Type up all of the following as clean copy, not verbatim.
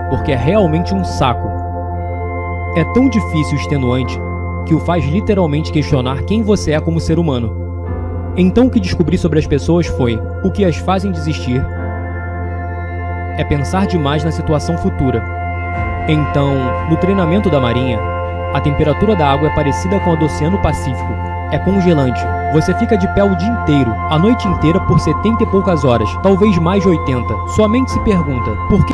porque é realmente um saco. É tão difícil e extenuante que o faz literalmente questionar quem você é como ser humano. Então o que descobri sobre as pessoas foi: o que as fazem desistir é pensar demais na situação futura. Então, no treinamento da Marinha, a temperatura da água é parecida com a do Oceano Pacífico. É congelante. Você fica de pé o dia inteiro, a noite inteira por 70 e poucas horas, talvez mais de 80. Sua mente se pergunta, por que?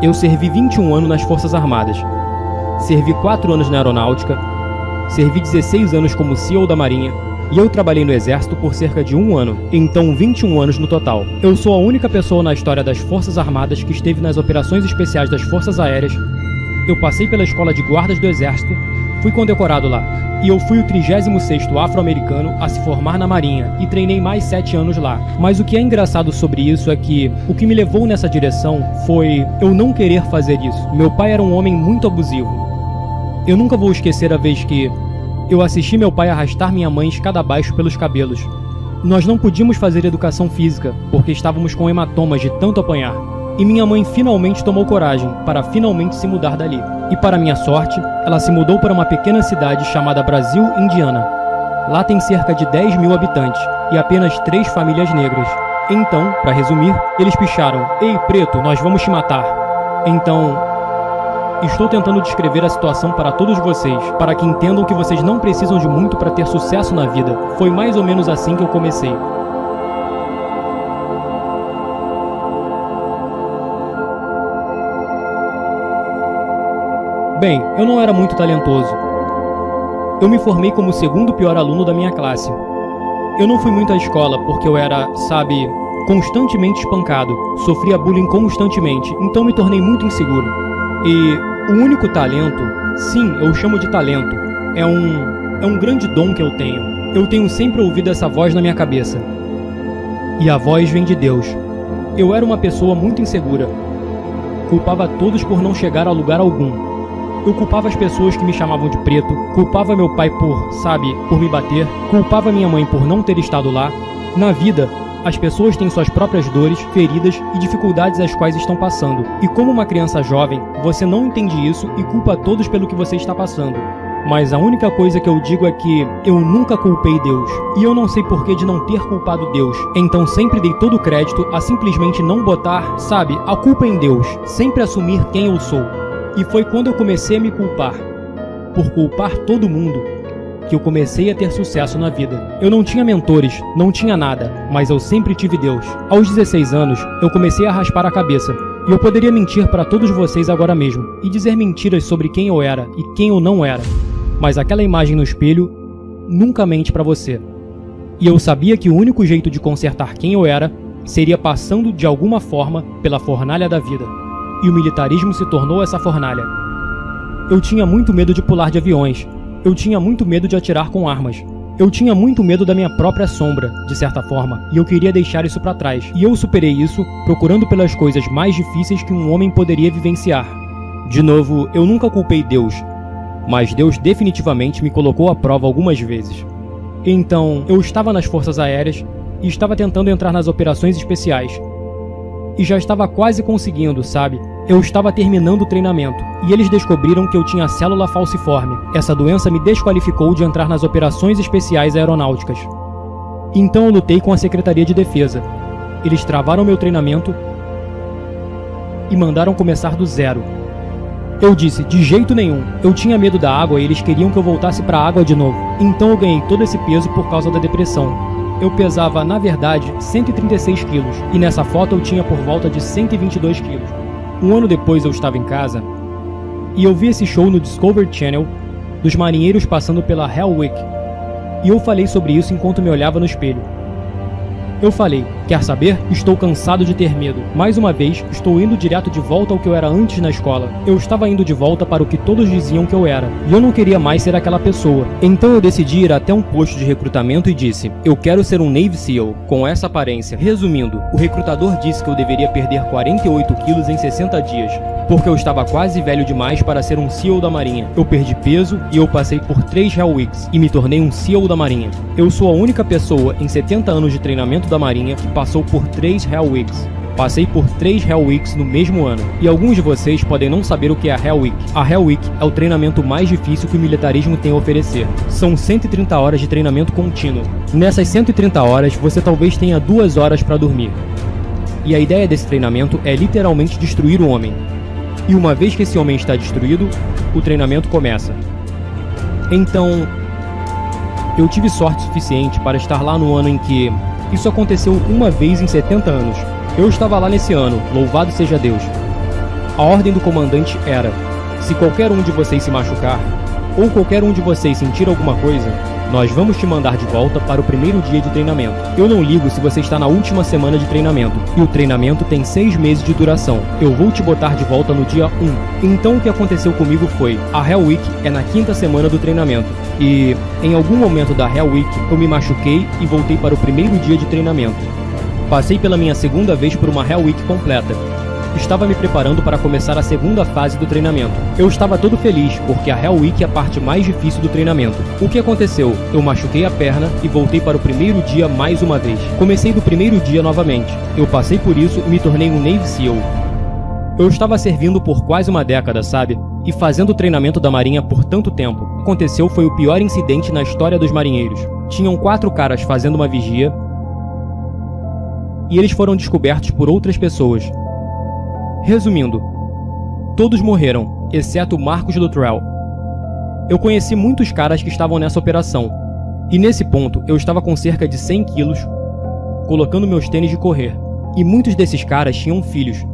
Eu servi 21 anos nas Forças Armadas. Servi 4 anos na Aeronáutica. Servi 16 anos como SEAL da Marinha. E eu trabalhei no Exército por cerca de 1 ano, então 21 anos no total. Eu sou a única pessoa na história das Forças Armadas que esteve nas operações especiais das Forças Aéreas. Eu passei pela Escola de Guardas do Exército, fui condecorado lá. E eu fui o 36º afro-americano a se formar na Marinha e treinei mais 7 anos lá. Mas o que é engraçado sobre isso é que o que me levou nessa direção foi eu não querer fazer isso. Meu pai era um homem muito abusivo. Eu nunca vou esquecer a vez que eu assisti meu pai arrastar minha mãe escada abaixo pelos cabelos. Nós não podíamos fazer educação física, porque estávamos com hematomas de tanto apanhar. E minha mãe finalmente tomou coragem para finalmente se mudar dali. E para minha sorte, ela se mudou para uma pequena cidade chamada Brasil, Indiana. Lá tem cerca de 10 mil habitantes e apenas 3 famílias negras. Então, para resumir, eles picharam: "Ei, preto, nós vamos te matar." Então, estou tentando descrever a situação para todos vocês, para que entendam que vocês não precisam de muito para ter sucesso na vida. Foi mais ou menos assim que eu comecei. Bem, eu não era muito talentoso. Eu me formei como o segundo pior aluno da minha classe. Eu não fui muito à escola porque eu era, constantemente espancado. Sofria bullying constantemente, então me tornei muito inseguro. E o único talento, sim, eu chamo de talento, é um grande dom que eu tenho. Eu tenho sempre ouvido essa voz na minha cabeça. E a voz vem de Deus. Eu era uma pessoa muito insegura. Culpava todos por não chegar a lugar algum. Eu culpava as pessoas que me chamavam de preto, culpava meu pai por me bater, culpava minha mãe por não ter estado lá. Na vida, as pessoas têm suas próprias dores, feridas e dificuldades às quais estão passando. E como uma criança jovem, você não entende isso e culpa todos pelo que você está passando. Mas a única coisa que eu digo é que eu nunca culpei Deus. E eu não sei porquê de não ter culpado Deus. Então sempre dei todo o crédito a simplesmente não botar, a culpa em Deus. Sempre assumir quem eu sou. E foi quando eu comecei a me culpar, por culpar todo mundo, que eu comecei a ter sucesso na vida. Eu não tinha mentores, não tinha nada, mas eu sempre tive Deus. Aos 16 anos, eu comecei a raspar a cabeça. E eu poderia mentir para todos vocês agora mesmo, e dizer mentiras sobre quem eu era e quem eu não era. Mas aquela imagem no espelho nunca mente para você. E eu sabia que o único jeito de consertar quem eu era seria passando de alguma forma pela fornalha da vida. E o militarismo se tornou essa fornalha. Eu tinha muito medo de pular de aviões. Eu tinha muito medo de atirar com armas. Eu tinha muito medo da minha própria sombra, de certa forma, e eu queria deixar isso para trás. E eu superei isso procurando pelas coisas mais difíceis que um homem poderia vivenciar. De novo, eu nunca culpei Deus, mas Deus definitivamente me colocou à prova algumas vezes. Então, eu estava nas Forças Aéreas e estava tentando entrar nas operações especiais. E já estava quase conseguindo, Eu estava terminando o treinamento, e eles descobriram que eu tinha célula falciforme. Essa doença me desqualificou de entrar nas operações especiais aeronáuticas. Então eu lutei com a Secretaria de Defesa. Eles travaram meu treinamento e mandaram começar do zero. Eu disse, de jeito nenhum. Eu tinha medo da água e eles queriam que eu voltasse para a água de novo. Então eu ganhei todo esse peso por causa da depressão. Eu pesava, na verdade, 136 quilos, e nessa foto eu tinha por volta de 122 quilos. Um ano depois eu estava em casa, e eu vi esse show no Discovery Channel, dos marinheiros passando pela Hell Week, e eu falei sobre isso enquanto me olhava no espelho. Eu falei, Quer saber? Estou cansado de ter medo. Mais uma vez, estou indo direto de volta ao que eu era antes na escola. Eu estava indo de volta para o que todos diziam que eu era. E eu não queria mais ser aquela pessoa. Então eu decidi ir até um posto de recrutamento e disse: eu quero ser um Navy SEAL, com essa aparência. Resumindo, o recrutador disse que eu deveria perder 48 quilos em 60 dias, porque eu estava quase velho demais para ser um SEAL da Marinha. Eu perdi peso e eu passei por 3 Hell Weeks e me tornei um SEAL da Marinha. Eu sou a única pessoa em 70 anos de treinamento da Marinha que passou por 3 Hell Weeks. Passei por 3 Hell Weeks no mesmo ano. E alguns de vocês podem não saber o que é a Hell Week. A Hell Week é o treinamento mais difícil que o militarismo tem a oferecer. São 130 horas de treinamento contínuo. Nessas 130 horas, você talvez tenha 2 horas para dormir. E a ideia desse treinamento é literalmente destruir o homem. E uma vez que esse homem está destruído, o treinamento começa. Então, eu tive sorte suficiente para estar lá no ano em que isso aconteceu uma vez em 70 anos. Eu estava lá nesse ano, louvado seja Deus. A ordem do comandante era: se qualquer um de vocês se machucar, ou qualquer um de vocês sentir alguma coisa, nós vamos te mandar de volta para o primeiro dia de treinamento. Eu não ligo se você está na última semana de treinamento, e o treinamento tem 6 meses de duração. Eu vou te botar de volta no dia 1. Então o que aconteceu comigo foi: a Hell Week é na 5ª semana do treinamento, e em algum momento da Hell Week eu me machuquei e voltei para o primeiro dia de treinamento. Passei pela minha segunda vez por uma Hell Week completa. Estava me preparando para começar a segunda fase do treinamento. Eu estava todo feliz, porque a Hell Week é a parte mais difícil do treinamento. O que aconteceu? Eu machuquei a perna e voltei para o primeiro dia mais uma vez. Comecei do primeiro dia novamente. Eu passei por isso e me tornei um Navy SEAL. Eu estava servindo por quase uma década, sabe? E fazendo o treinamento da Marinha por tanto tempo. O que aconteceu foi o pior incidente na história dos marinheiros. Tinham 4 caras fazendo uma vigia e eles foram descobertos por outras pessoas. Resumindo, todos morreram, exceto Marcus Luttrell. Eu conheci muitos caras que estavam nessa operação, e nesse ponto eu estava com cerca de 100 quilos, colocando meus tênis de correr, e muitos desses caras tinham filhos.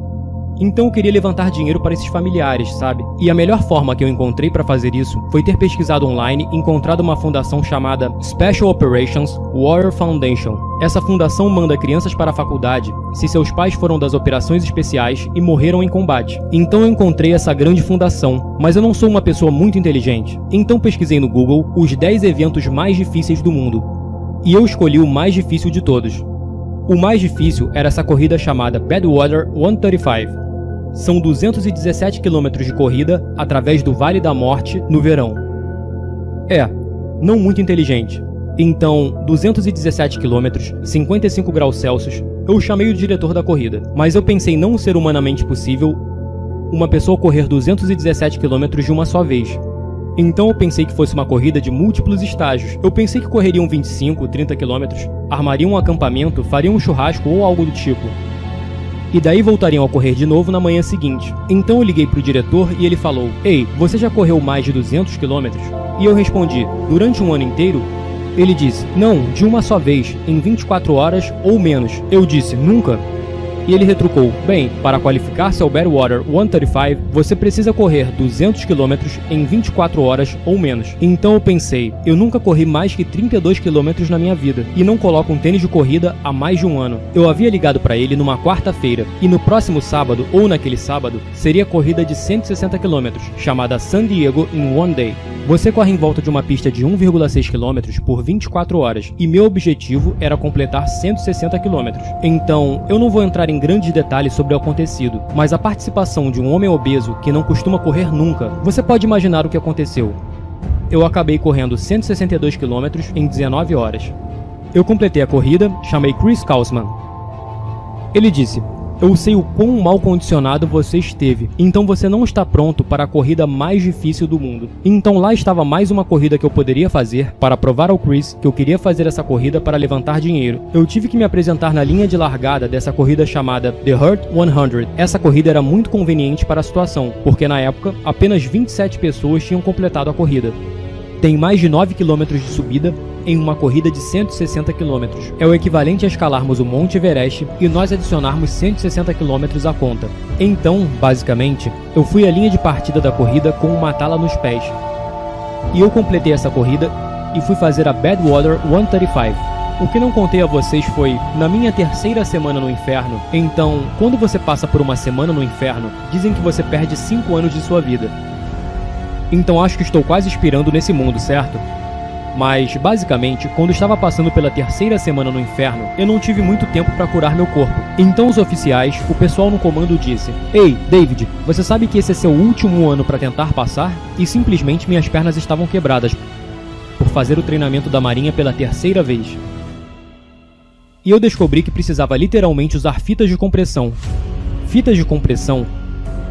Então eu queria levantar dinheiro para esses familiares, sabe? E a melhor forma que eu encontrei para fazer isso foi ter pesquisado online e encontrado uma fundação chamada Special Operations Warrior Foundation. Essa fundação manda crianças para a faculdade se seus pais foram das operações especiais e morreram em combate. Então eu encontrei essa grande fundação, mas eu não sou uma pessoa muito inteligente. Então pesquisei no Google os 10 eventos mais difíceis do mundo. E eu escolhi o mais difícil de todos. O mais difícil era essa corrida chamada Badwater 135. São 217 km de corrida através do Vale da Morte no verão. Não muito inteligente. Então, 217 km, 55 graus Celsius, eu chamei o diretor da corrida. Mas eu pensei não ser humanamente possível uma pessoa correr 217 km de uma só vez. Então eu pensei que fosse uma corrida de múltiplos estágios. Eu pensei que correriam 25, 30 km, armariam um acampamento, fariam um churrasco ou algo do tipo. E daí voltariam a correr de novo na manhã seguinte. Então eu liguei pro diretor e ele falou: "Ei, você já correu mais de 200 km?" E eu respondi: "Durante um ano inteiro?" Ele disse: "Não, de uma só vez, em 24 horas ou menos." Eu disse: "Nunca?" E ele retrucou: "Bem, para qualificar-se ao Badwater 135, você precisa correr 200 km em 24 horas ou menos." Então eu pensei, eu nunca corri mais que 32 km na minha vida, e não coloco um tênis de corrida há mais de um ano. Eu havia ligado para ele numa quarta-feira, e no próximo sábado, ou naquele sábado, seria corrida de 160 km, chamada San Diego in One Day. Você corre em volta de uma pista de 1,6 km por 24 horas, e meu objetivo era completar 160 km. Então, eu não vou entrar em grandes detalhes sobre o acontecido, mas a participação de um homem obeso que não costuma correr nunca, você pode imaginar o que aconteceu. Eu acabei correndo 162 km em 19 horas. Eu completei a corrida, chamei Chris Kausman. Ele disse: "Eu sei o quão mal condicionado você esteve, então você não está pronto para a corrida mais difícil do mundo." Então lá estava mais uma corrida que eu poderia fazer para provar ao Chris que eu queria fazer essa corrida para levantar dinheiro. Eu tive que me apresentar na linha de largada dessa corrida chamada The Hurt 100. Essa corrida era muito conveniente para a situação, porque na época apenas 27 pessoas tinham completado a corrida. Tem mais de 9 km de subida em uma corrida de 160 km. É o equivalente a escalarmos o Monte Everest e nós adicionarmos 160 km à conta. Então, basicamente, eu fui à linha de partida da corrida com uma tala nos pés. E eu completei essa corrida e fui fazer a Badwater 135. O que não contei a vocês foi, na minha terceira semana no inferno, então, quando você passa por uma semana no inferno, dizem que você perde 5 anos de sua vida. Então acho que estou quase expirando nesse mundo, certo? Mas, basicamente, quando estava passando pela terceira semana no inferno, eu não tive muito tempo para curar meu corpo. Então os oficiais, o pessoal no comando disse: "Ei, David, você sabe que esse é seu último ano para tentar passar?" E simplesmente minhas pernas estavam quebradas por fazer o treinamento da marinha pela terceira vez. E eu descobri que precisava literalmente usar fitas de compressão. Fitas de compressão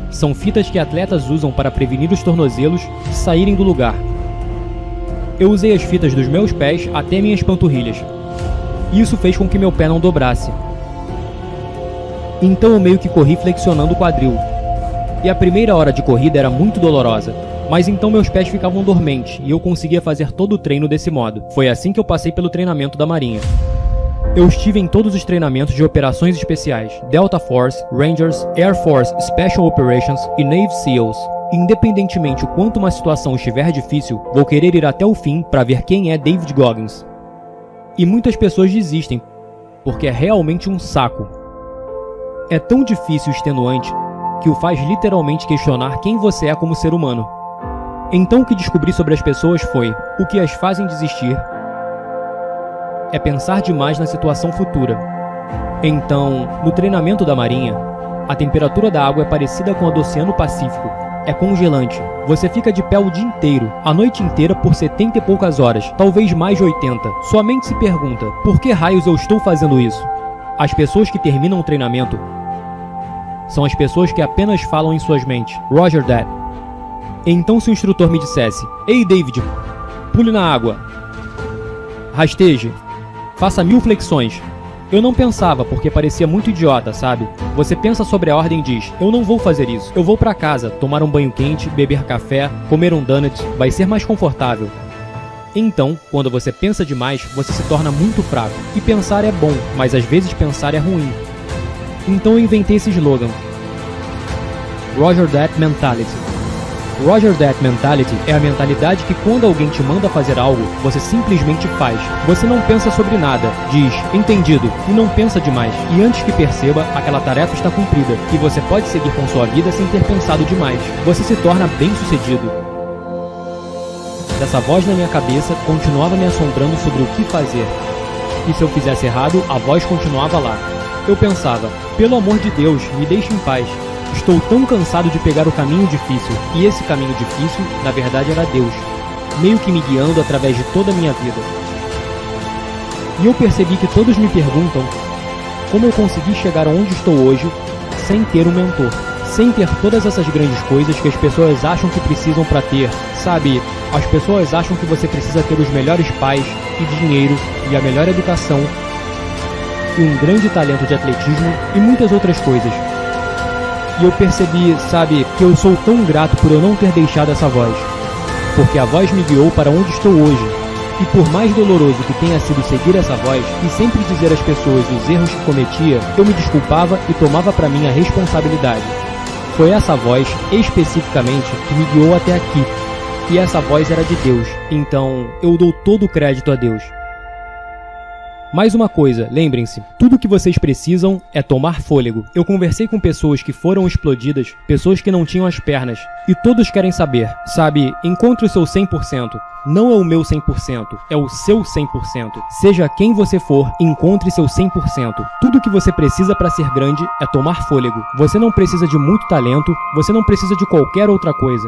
são fitas que atletas usam para prevenir os tornozelos de saírem do lugar. Eu usei as fitas dos meus pés até minhas panturrilhas. Isso fez com que meu pé não dobrasse. Então eu meio que corri flexionando o quadril. E a primeira hora de corrida era muito dolorosa, mas então meus pés ficavam dormentes e eu conseguia fazer todo o treino desse modo. Foi assim que eu passei pelo treinamento da Marinha. Eu estive em todos os treinamentos de operações especiais, Delta Force, Rangers, Air Force Special Operations e Navy SEALs. Independentemente o quanto uma situação estiver difícil, vou querer ir até o fim para ver quem é David Goggins. E muitas pessoas desistem, porque é realmente um saco. É tão difícil e extenuante que o faz literalmente questionar quem você é como ser humano. Então o que descobri sobre as pessoas foi: o que as fazem desistir é pensar demais na situação futura. Então, no treinamento da Marinha, a temperatura da água é parecida com a do Oceano Pacífico. É congelante. Você fica de pé o dia inteiro, a noite inteira por 70 e poucas horas, talvez mais de 80. Sua mente se pergunta: por que raios eu estou fazendo isso? As pessoas que terminam o treinamento são as pessoas que apenas falam em suas mentes. Roger that. Então se o instrutor me dissesse: "Ei David, pule na água, rasteje, faça 1000 flexões", eu não pensava, porque parecia muito idiota, sabe? Você pensa sobre a ordem e diz: "Eu não vou fazer isso. Eu vou pra casa, tomar um banho quente, beber café, comer um donut, vai ser mais confortável." Então, quando você pensa demais, você se torna muito fraco. E pensar é bom, mas às vezes pensar é ruim. Então eu inventei esse slogan: Roger that mentality. Roger that mentality é a mentalidade que quando alguém te manda fazer algo, você simplesmente faz. Você não pensa sobre nada, diz "entendido" e não pensa demais. E antes que perceba, aquela tarefa está cumprida e você pode seguir com sua vida sem ter pensado demais. Você se torna bem-sucedido. Essa voz na minha cabeça continuava me assombrando sobre o que fazer. E se eu fizesse errado, a voz continuava lá. Eu pensava: pelo amor de Deus, me deixe em paz. Estou tão cansado de pegar o caminho difícil. E esse caminho difícil, na verdade, era Deus, meio que me guiando através de toda a minha vida. E eu percebi que todos me perguntam como eu consegui chegar onde estou hoje sem ter um mentor, sem ter todas essas grandes coisas que as pessoas acham que precisam para ter. Sabe, as pessoas acham que você precisa ter os melhores pais e dinheiro e a melhor educação e um grande talento de atletismo e muitas outras coisas. E eu percebi, sabe, que eu sou tão grato por eu não ter deixado essa voz, porque a voz me guiou para onde estou hoje. E por mais doloroso que tenha sido seguir essa voz e sempre dizer às pessoas os erros que cometia, eu me desculpava e tomava para mim a responsabilidade. Foi essa voz, especificamente, que me guiou até aqui. E essa voz era de Deus, então eu dou todo o crédito a Deus. Mais uma coisa, lembrem-se, tudo o que vocês precisam é tomar fôlego. Eu conversei com pessoas que foram explodidas, pessoas que não tinham as pernas, e todos querem saber, sabe, encontre o seu 100%. Não é o meu 100%, é o seu 100%. Seja quem você for, encontre seu 100%. Tudo o que você precisa para ser grande é tomar fôlego. Você não precisa de muito talento, você não precisa de qualquer outra coisa.